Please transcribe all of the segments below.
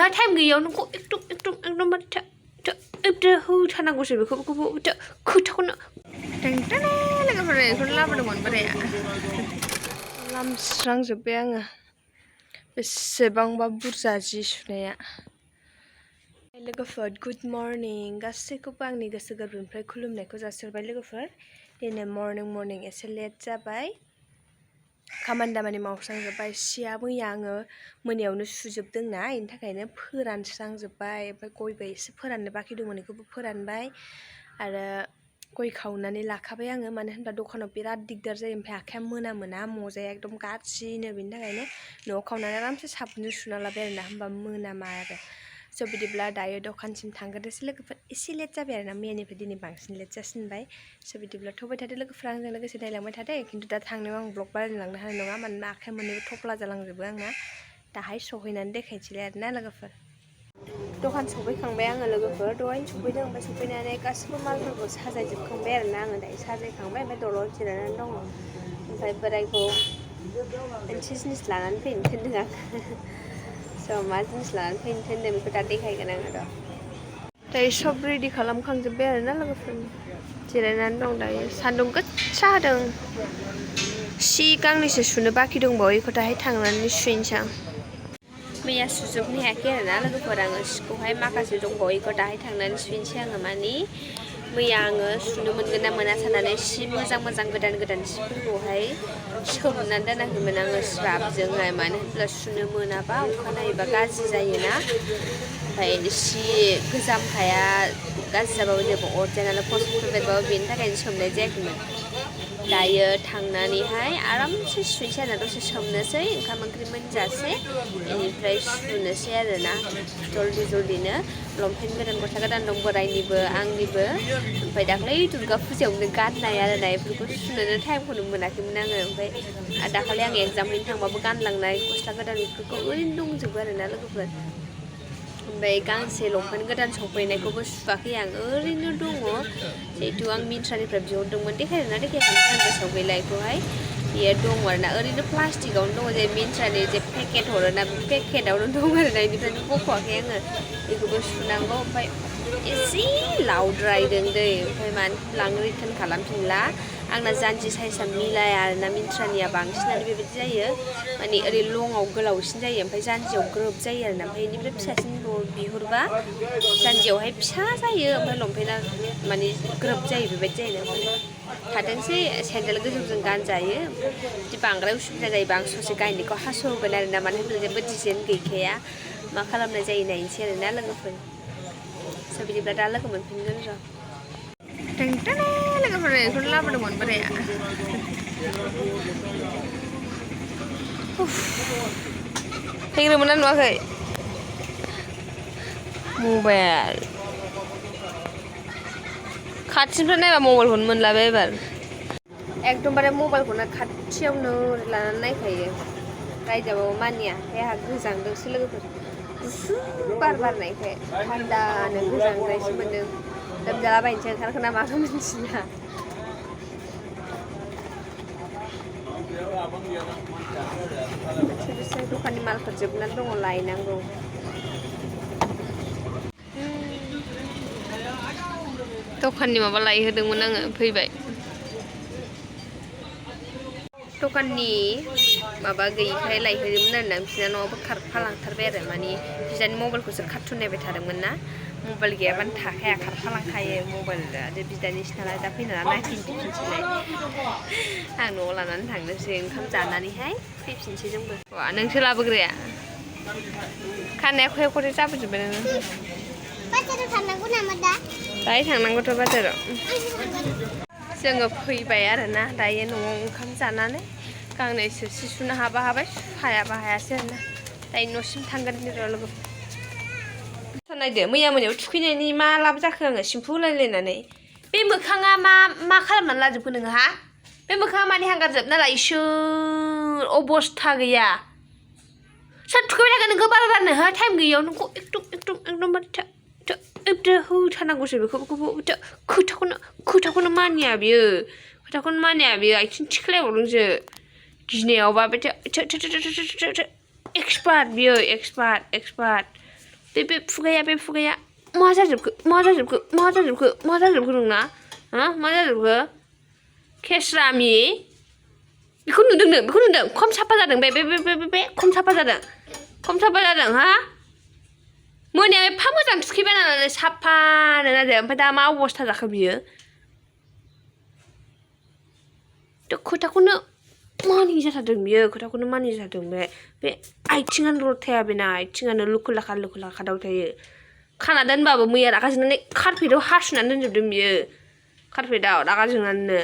time गैयाव नोंखौ एकदम होथारनांगौसो बेखौबो खोथाखौनो लोगोफोर बेखौनो लाबोदोंमोन बोराया लामस्रांजोब्बाय आङो बेसेबांबा बुरजा जि सुनाया लोगोफोर गुड मर्निं गासैखौबो आंनि गोसो गोरबोनिफ्राय खुलुमनायखौ जासिहरबाय लोगोफोर दिनै मर्निं एसे लेट जाबाय खामानि दामानि मावस्रांजोब्बाय सिया मैया आङो मोनायावनो सुजोबदोंना बेनि थाखायनो फोरानस्रांजोब्बाय ओमफ्राय गयबो एसे फोराननो बाखि दंमोन बेखौबो फोरानबाय आरो गय खावनानै लाखाबाय आङो मानो होनबा दखानाव बिराद दिगदार जायो ओमफ्राय आखाइया मोनामोना मजाया एकदम गाज्रिनो बेनि थाखायनो न'आव खावनानै आरामसे साबोनजों सुना लाबाय आरोना होमबा मोनामा आरो स' बिदिब्ला दायो दखानसिम थांग्रोनोसै लोगोफोर एसे लेट जाबाय आरोना मैयानिफ्राय दिनै बांसिन लेट जासिनबाय स' बिदिब्ला थबाय थादो लोगोफोरा आंजों लोगोसे नायलांबाय थादो खिन्थु दा थांनायाव आं ब्लग बानायलांनो हानाय नङा मानोना आखाइ मोननैबो थफ्ला जालांजोबो आंना दाहाय सहैनानै देखायनोसैलाय आरोना लोगोफोर दखान सफैखांबाय आङो लोगोफोर दहायनो सफैदों ओमफ्राय सफैनानै गासिबो मालफोरखौ साजायजोबखांबाय आरोना आङो दायो साजायखांबाय ओमफ्य दलर जिरायनानै दङ ओमफ्राय बोरायखौ मोनसे जिनिस लानानै फैनो थिनदों आं स' मा जिनिस लानानै फैनो थिनदों बेखौ दा देखायगोन आङो र' दायो सब रेडि खालामखांजोब्बाय आरोना लोगोफोर जिरायनानै दं दायो सान्दुं गोसा होदों सि गांनैसो सुनो बाखि दंबावो बेखौ दाहाय थांनानै सुहैनोसै आं मैया सुजोबनो हायाखै आरोना लोगोफोर आङो सिखौहाय माखासे दंबावो बेखौ दाहाय थांनानै सुहैनोसै आङो मानि मैया आङो सुनो मोनगोन ना मोना साननानै सि मोजां गोदान सिफोरखौहाय सोमनानै दोनाखैमोन आङो स्राबजोंहाय मानो होनब्ला सुनो मोनाबा अखानायैबा गाज्रि जायोना ओमफ्राय सि गोजामखाया गाज्रि जाबाबो जेबो अरजाया नालाय खस्थ'फोर बेरबाबो बेनि थाखायनो सोमनाय जायाखैमोन दायो थांनानैहाय आरामसे सुनोसै आरोना दसे सोमनोसै ओंखाम ओंख्रि मोनजासे बेनिफ्राय सुनोसै आरोना जल्दिनो लंपेन्ट गोदान गस्ला गोदान दं बोरायनिबो आंनिबो ओमफ्राय दाख्लै दुर्गा फुजायावनो गाननाय आरोना बेफोरखौ सुनोनो टाइमखौनो मोनाखैमोन आङो ओमफ्राय दाखालि आं एग्जाम हैनो थांबाबो गानलांनाय गस्ला गोदान बेफोरखौ ओरैनो दंजोबो आरोना लोगोफोर ओमफ्राय गांसे लंपेन्ट गोदान सफैनायखौबो सुवाखै आं ओरैनो दङ जिहेतु आं मिन्ट्रानिफ्राय बिहरदोंमोन देखायदोंना देखायाखै आं गोसोआव गैला बेखौहाय बेयो दङ आरोना ओरैनो प्लास्टिकआवनो दङ जे मिन्ट्रानि जे पेकेट हरोना बे पेकेटआवनो दं आरोना बेनिफ्रायनो बख'वाखै आङो बेखौबो सुनांगौ ओमफ्राय एसे लावद्रायदों दै ओमफ्राय मानो लांनो रिटार्न खालामफिनला आंना जानजि साइजआ मिलाया आरोना मिन्ट्रानिया बांसिनानो बेबायदि जायो माने ओरै लंआव गोलावसिन जायो ओमफ्राय जानजियाव ग्रोब जायो आरोना ओमफ्राय बेनिफ्राय फिसासिन बिहरबा जानजियावहाय फिसा जायो ओमफ्राय लंपेन्टआ माने ग्रोब जायो बेबायदि जायो ओमफ्राय थाथोंसै सेन्देल गोजौजों गानजायो बिदि बांद्राय उसुबिदा जायोबा आं ससे गायनायखौ हास'होगोन आरोना मानो होनब्ला जेबो डिजाइन गैखाया मा खालामनाय जायो नायनोसै आरोना लोगोफोर स' बिदिब्ला दा लोगो मोनफिनगोन र' लोगोफोर बेखौनो लाबोदोंमोन बोराया फैग्रोमोना नुवाखै मबाइल खाथिनिफ्राय नायबा मबाइलखौनो मोनला बे एबार एकदमबारे मबाइलखौनो खाथियावनो लानानै नायखायो रायजाबाबो मानिया ओमफ्राय आंहा गोजांदोंसो लोगोफोर गुसु बार बारनायखाय थान्दानो गोजांनायसो मोन्दों लोमजालाबायनोसै ओंखारखो ना माखो मिन्थिला बिसोर दखाननि मालफोर जोबनानै दङ लायनांगौ दखाननि माबा लायहोदोंमोन आङो फैबाय दखाननि माबा गैयिखाय लायहोदोंमोन आरोना बिसोरना न'आवबो खारफालांथारबाय आरो माने बिदानि मबाइलखौसो कार्टुन नायबाय थादोंमोन ना मबाइल गैयाबानो थाखाया खारफालांखायो मबाइला आरो बिदानिसो नालाय दा फैनानै नायफिनजोबफिनसैलाय आं न'आव लानानै थांनोसै ओंखाम जानानैहाय फैफिनसै जोंबो नोंसो लाबोग्राया खानाया खहे खहे जाबोजोब्बाय नोङो बाजाराव थांनांगौ नामा दा दाहाय थांनांगौथ' बाजाराव जोङो फैबाय आरोना दायो न'आव ओंखाम जानानै गांनैसो सि सुनो हाबा हाबाय हायाबा हायासै आरोना दायो न'सिम थांगोन र' लोगो नायदो मैया मोनायाव थुखैनायनि मा लाब जाखो आङो सेम्पु होलायलायनानै बे मोखाङा मा खालामनानै लाजोबखो नोङो हा बे मोखाङा मानि हांगार जोबना इसोर अबस्था गैया सोर थुखैबाय थागोन नोंखौ बार हो टाइम गैयाव नोंखौ एकदम होथारनांगौसो बेखौबो खोथाखौनो मानिया बियो आथिं थिख्लायबावदोंसो गिनायावबा एक्सपार्ट बियो एक्सपार्ट बे खुगाया मा जाजोबखो नोंना मा जाजोबखो केस्रामि बेखौ नुदों खम साफा जादों बे खम साफा जादों हा मोनायाव एफा मोजां थुखैबाय नालाय साफानो जादों ओमफ्राय दा मा अबस्था जाखो बियो खोथाखौनो मानियै जाथारदों बियो खोथाखौनो मानियै जाथारदों बे आथिङानो रथाया बेना आथिङानो लुखु लाखा दाउ थायो खाना दोनबाबो मैया रागा जोंनानै कारपेटआव हासुनानै दोनजोबदों बियो कारपेटआव रागा जोंनानैनो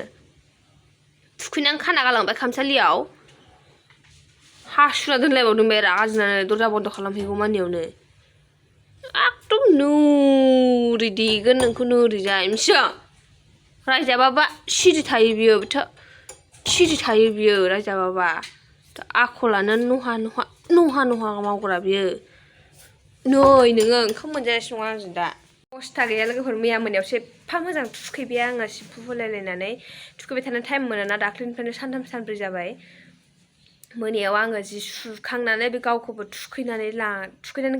थुखैनानै खाना गालांबाय खामसालियाव हासुना दोनलायबावदों बे रागा जोंनानै दरजा बन्द खालामहैगौ मानियावनो एकदम नोरै देगोन नोंखौ नोरैजाय मिथिया रायजाबाबा सिरि थायो बियो रायजाबाबा आखलानो नहा मावग्रा बियो नै नोङो ओंखाम मोनजानायसो नङा आंजों दा अबस्था गैया लोगोफोर मैया मोनायावसो एफा मोजां थुखैबाय आङो सिम्पु होलायलायनानै थुखैबाय थानो टाइम मोनाना दाख्लैनिफ्रायनो सानथाम सानब्रै जाबाय मोनायाव आङो जि सुखांनानै बे गावखौबो थुखैनानै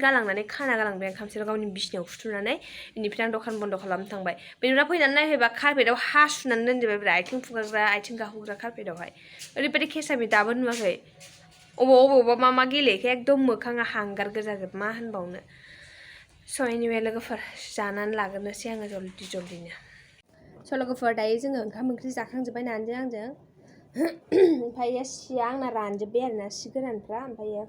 गालांनानै खाना गालांबाय आं खामसालियाव गावनि बिसिनायाव फुथुनानै बेनिफ्राय आं दखान बन्द खालामनो थांबाय बेनिफ्राय फैनानै नायफैबा कारपेटआव हासुनानै दोनजोबबाय आथिं फुगारग्रा आथिं गाहुग्रा कारपेटआवहाय ओरैबायदि केसामि दाबो नुवाखै अबावबा मा गेलेखो एकदम मोखाङा हांगार गोजाजोब मा होनबावनो स' एनिवे लोगोफोर जानानै लाग्रोनोसै आङो जल्दिनो स' लोगोफोर दायो जोङो ओंखाम ओंख्रि जाखांजोब्बाय नानिजों आंजों ओमफ्रायो सिया आंना रानजोब्बाय आरोना सि गोरानफ्रा ओमफ्रायो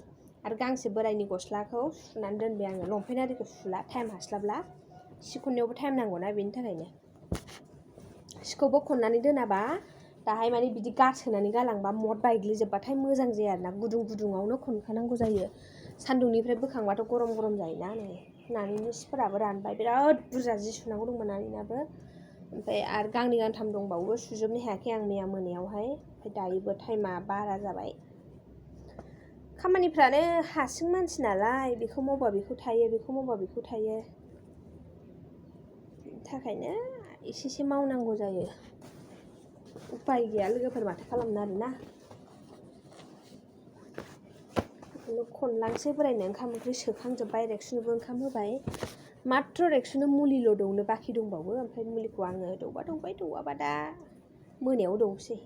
आरो गांसे बोरायनि गस्लाखौ सुनानै दोनबाय आङो लंपेन्ट आरिखौ सुला टाइम हास्लाबला सि खननायावबो टाइम नांगौना बेनि थाखायनो सिखौबो खननानै दोनाबा दाहाय माने बिदि गारसोनानै गालांबा मद बायग्लिजोबबाथाय मोजां जाया आरोना गुदुङावनो खनखानांगौ जायो सान्दुंनिफ्राय बोखांबाथ' गरम जायोना नै नानिनि सिफोराबो रानबाय बिराद बुरजा जि सुनांगौ दंमोन नानिनाबो ओमफ्राय आरो गांनै गांथाम दंबावो सुजोबनो हायाखै आं मैया मोनायावहाय ओमफ्राय दायोबो टाइमा बारा जाबाय खामानिफ्रानो हारसिं मानसि नालाय बेखौ मावबा बेखौ थायो बेनि थाखायनो एसे मावनांगौ जायो उपाय गैया लोगोफोर माथो खालामनो आरोना खनलांसै बोरायनो ओंखाम ओंख्रि सोखांजोब्बाय रेक्सुनोबो ओंखाम होबाय माथ्र रेक्सुनो मुलिल' दौनो बाखि दंबावो ओमफ्राय मुलिखौ आङो दौबा दौबाय दौवाबा दा मोनायाव दौसै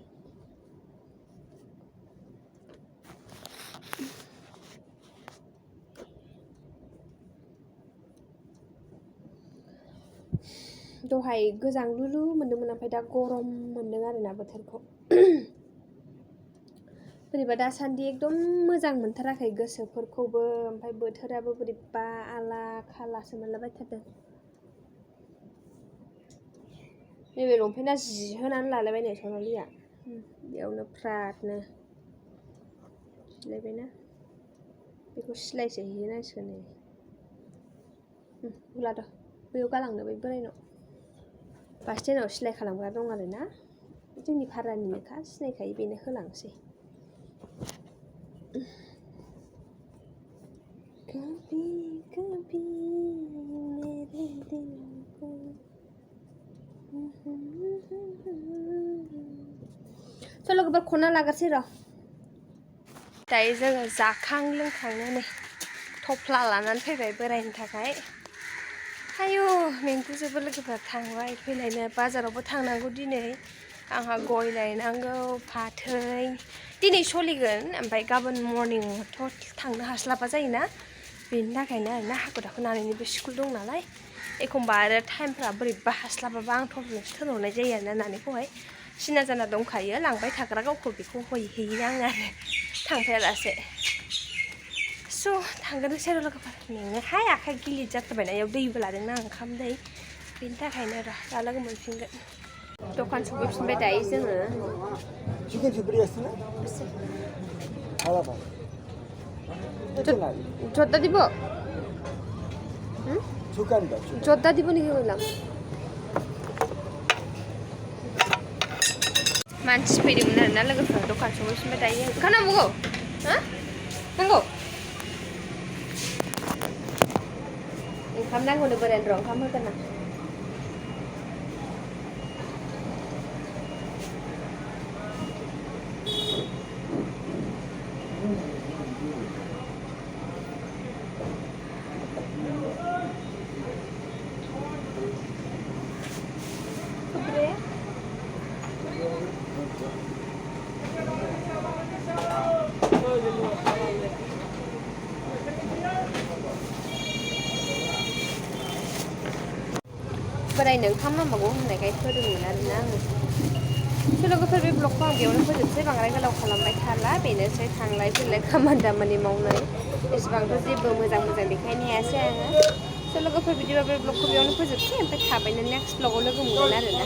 दहाय गोजांलुलु मोन्दोंमोन ओमफ्राय दा गरम मोन्दों आरोना बोथोरखौ बोरैबा दासान्दि एकदम मोजां मोनथाराखै गोसोफोरखौबो ओमफ्राय बोथोराबो बोरैबा आला खालासो मोनलाबायथारदों नैबे लंपेन्टआ जिहोनानै लालायबाय सनालिया बेयावनो फ्रादनो सिलायबायना बेखौ सिलायसो हैनांसिगोन अब्ला द' बैयाव गालांनो बै बोरायनाव बास स्टेन्डआव सिलाय खालामग्रा दं आरोना जोंनि भारानिनोखा सिनायखायो बेनो होलांसै स' लोगोफोर खनना लाग्रोसै र' दायो जोङो जाखां लोंखांनानै थफ्ला लानानै फैबाय बोरायनि थाखाय आयु मेंगुजोबो लोगोफोर थांबाय फैनायनो बाजारावबो थांनांगौ दिनै आंहा गय लायनांगौ फाथै दिनै सोलिगोन ओमफ्राय गाबोन मर्निंआवथ' थांनो हास्लाबा जायोना बेनि थाखायनो आरोना हाखु दाखु नानिनिबो स्कुल दं नालाय एखमबा आरो टाइमफ्रा बोरैबा हास्लाबाबा आं थफ्लासो थोनहरनाय जायो आरोना नानिखौहाय सिना जाना दंखायो लांबाय थाग्रा गावखौ बेखौ हैयो आङो आरो थांफायालासे स' थांग्रोनोसै आरो लोगोफोर मेङोहाय आखाइ गिलिर जाथारबायना इयाव दैबो लादोंना ओंखाम दै बेनि थाखायनो र' दा लोगो मोनफिनगोन दखान सफैफिनबाय दायो जोङो জর্দা দিব জর্দা দিব নাকি বললাম मानसि फैदोंमोन आरोना लोगोफोरा दखान सफैफिनबाय दायो ओंखाम नांबावगौ नांगौ ओंखाम नांगौनो बोरायनो र' ओंखाम होगोन आं बोरायनो ओंखाम नांबावगौ होननायखाय होदोंमोन आरोना आङो लोगोफोर बे ब्लगखौ आं बेयावनो फोजोबसै बांद्राय गोलाव खालामबाय थाला बेनोसै थांलाय फैलाय खामानि दामानि मावनाय एसेबांथ' जेबो मोजां देखायनो हायासै आङो लोगोफोर बिदिबा बे ब्लगखौ बेयावनो फोजोबसै ओमफ्राय थाबैनो नेक्स्ट ब्लगाव लोगो मोनगोन आरोना